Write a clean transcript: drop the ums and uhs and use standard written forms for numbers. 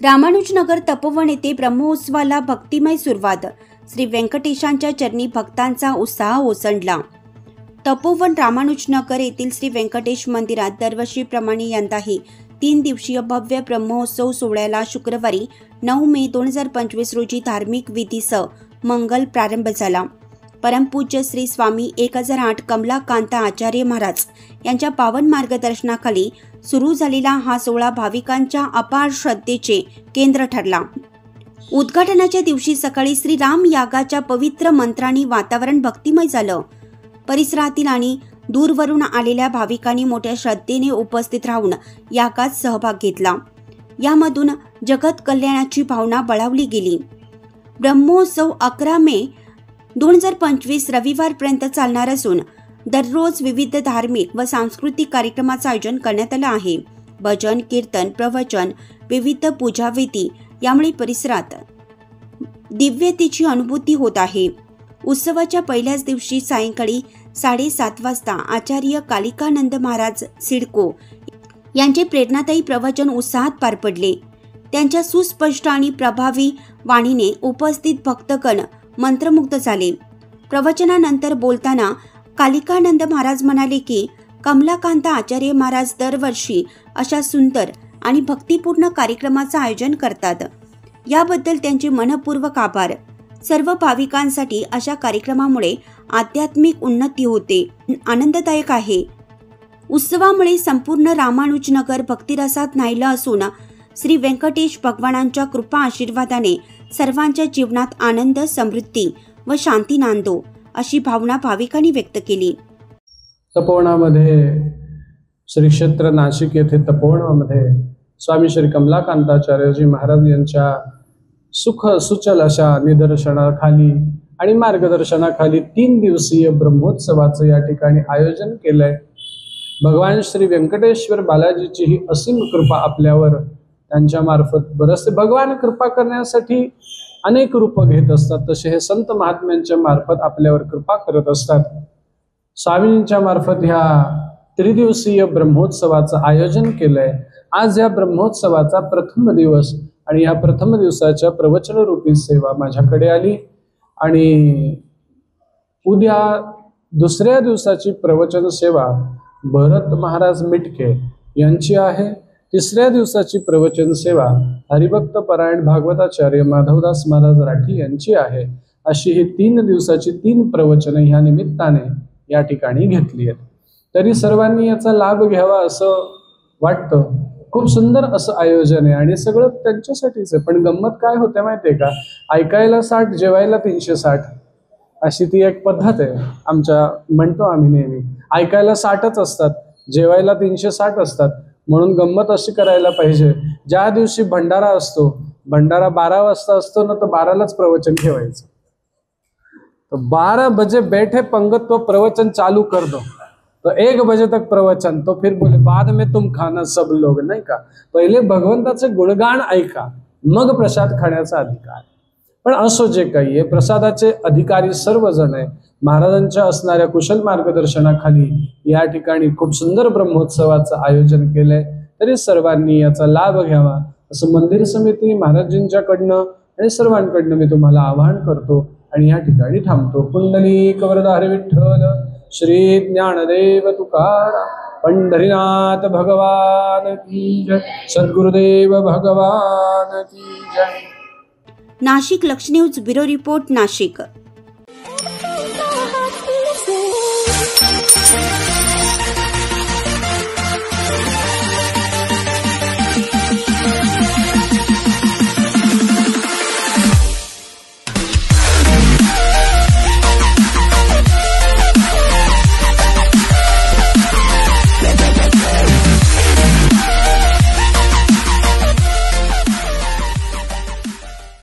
रामानुजनगर तपोवन येथे ब्रह्मोत्सवाला भक्तिमय सुरुवात। श्री व्यंकटेशांच्या चरणी भक्तांचा उत्साह ओसंडला। तपोवन रामानुजनगर येथील श्री व्यंकटेश मंदिरात दरवर्षीप्रमाणे यंदाही 3 दिवसीय भव्य ब्रह्मोत्सव सोहळ्याला शुक्रवारी 9 मे 2025 रोजी धार्मिक विधीसह मंगल प्रारंभ झाला। परमपूज्य श्री स्वामी 1008 कमलाकांता आचार्य महाराज यांच्या पावन मार्गदर्शनाखाली सुरू झालेला हा सोहळा भाविकांच्या अपार श्रद्धेचे केंद्र ठरला। उद्घाटनाच्या दिवशी सकाळी श्री राम यागाच्या पवित्र मंत्रांनी वातावरण भक्तिमय झालं। परिसरातील आणि दूरवरून आलेल्या भाविकांनी मोठ्या श्रद्धेने उपस्थित राहून यागात सहभाग घेतला। यामधून जगत कल्याणाची भावना बळावली गेली। ब्रह्मोत्सव 11 मे 2025 रविवारपर्यंत चालणार असून दररोज विविध धार्मिक व सांस्कृतिक कार्यक्रमाचं आयोजन करण्यात आलं आहे। भजन, कीर्तन, प्रवचन, विविध पूजाविधी यामुळे परिसरात दिव्यतेची अनुभूती होत आहे। उत्सवाच्या पहिल्याच दिवशी सायंकाळी 7:30 वाजता आचार्य कालिकानंद महाराज सिडको यांचे प्रेरणादायी प्रवचन उत्साहात पार पडले। त्यांच्या सुस्पष्ट आणि प्रभावी वाणीने उपस्थित भक्तगण मंत्रमुग्ध झाले। प्रवचनानंतर बोलताना कालिकानंद महाराज म्हणाले की कमलाकांता आचार्य महाराज दरवर्षी अशा सुंदर आणि भक्तिपूर्ण कार्यक्रमाचं आयोजन करतात। याबद्दल त्यांचे मनपूर्वक आभार। सर्व भाविकांसाठी अशा कार्यक्रमामुळे आध्यात्मिक उन्नती होते, आनंददायक आहे। उत्सवामुळे संपूर्ण रामानुजनगर भक्तिरसात न्हायलं असून श्री व्यंकटेश भगवानांच्या कृपा आशीर्वादाने सर्वांच्या जीवनात आनंद, समृद्धी व शांती नांदो अशी भावना भाविकांनी व्यक्त केली। तपोवनामध्ये श्री क्षेत्र नाशिक येथे तपोवनामध्ये स्वामी श्री कमलाकांताचार्यजी महाराज यांच्या सुख सुचल अशा निदर्शनाखाली आणि मार्गदर्शनाखाली 3 दिवसीय ब्रह्मोत्सवाचं या ठिकाणी आयोजन केलंय। भगवान श्री व्यंकटेश्वर बालाजीची ही असीम कृपा आपल्यावर त्यांच्या मार्फत बरसते। भगवान कृपा करण्यासाठी अनेक रूप घेत असतात, तसे हे संत महात्म्यांच्या मार्फत आपल्यावर कृपा करत असतात। स्वामींच्या मार्फत ह्या त्रिदिवसीय ब्रह्मोत्सवाचं आयोजन केलंय। आज या ब्रह्मोत्सवाचा प्रथम दिवस आणि या प्रथम दिवसाच्या प्रवचन रूपी सेवा माझ्याकडे आली आणि उद्या दुसऱ्या दिवसाची प्रवचन सेवा भरत महाराज मिटके यांची आहे। तिसऱ्या दिवसाची प्रवचन सेवा हरिभक्त परायण भागवताचार्य माधवदास महाराज राठी यांची आहे। अशी ही 3 दिवसाची 3 प्रवचने ह्या निमित्ताने या ठिकाणी घेतली आहेत। तरी सर्वांनी याचा लाभ घ्यावा असं वाटतं। खूप सुंदर असं आयोजन आहे आणि सगळं त्यांच्यासाठीच आहे। पण गंमत काय होते माहितीये का, ऐकायला 60 जेवायला 360 अशी ती एक पद्धत आहे आमच्या, म्हणतो आम्ही नेहमी ऐकायला 60च असतात, जेवायला 360 असतात। म्हणून गंमत अशी करायला पाहिजे, ज्या दिवशी भंडारा असतो, भंडारा 12 वाजता असतो ना, तर 12लाच प्रवचन ठेवायचं। तो 12 बजे बैठे पंगत तो प्रवचन चालू कर दो, तो 1 बजे तक प्रवचन, तो फिर बोले बाद में तुम खाना सब लोग, नाही का। पहिले भगवंताचे गुणगान ऐका, मग प्रसाद खाण्याचा अधिकार। पण असो जे काही आहे, प्रसादाचे अधिकारी सर्वजण आहे। महाराजांच्या असणाऱ्या कुशल मार्गदर्शनाखाली या ठिकाणी खूप सुंदर ब्रह्मोत्सवाचं आयोजन केलंय। तरी सर्वांनी याचा लाभ घ्यावा असं मंदिर समिती, महाराजांच्याकडनं आणि सर्वांकडनं मी तुम्हाला आवाहन करतो आणि या ठिकाणी थांबतो। पुंडलिक वरदाहरी विठ्ठल श्री ज्ञानदेव तुकाराम पंढरीनाथ भगवान की जय, सद्गुरुदेव भगवान की जय। नाशिक लक्ष न्यूज ब्युरो रिपोर्ट, नाशिक।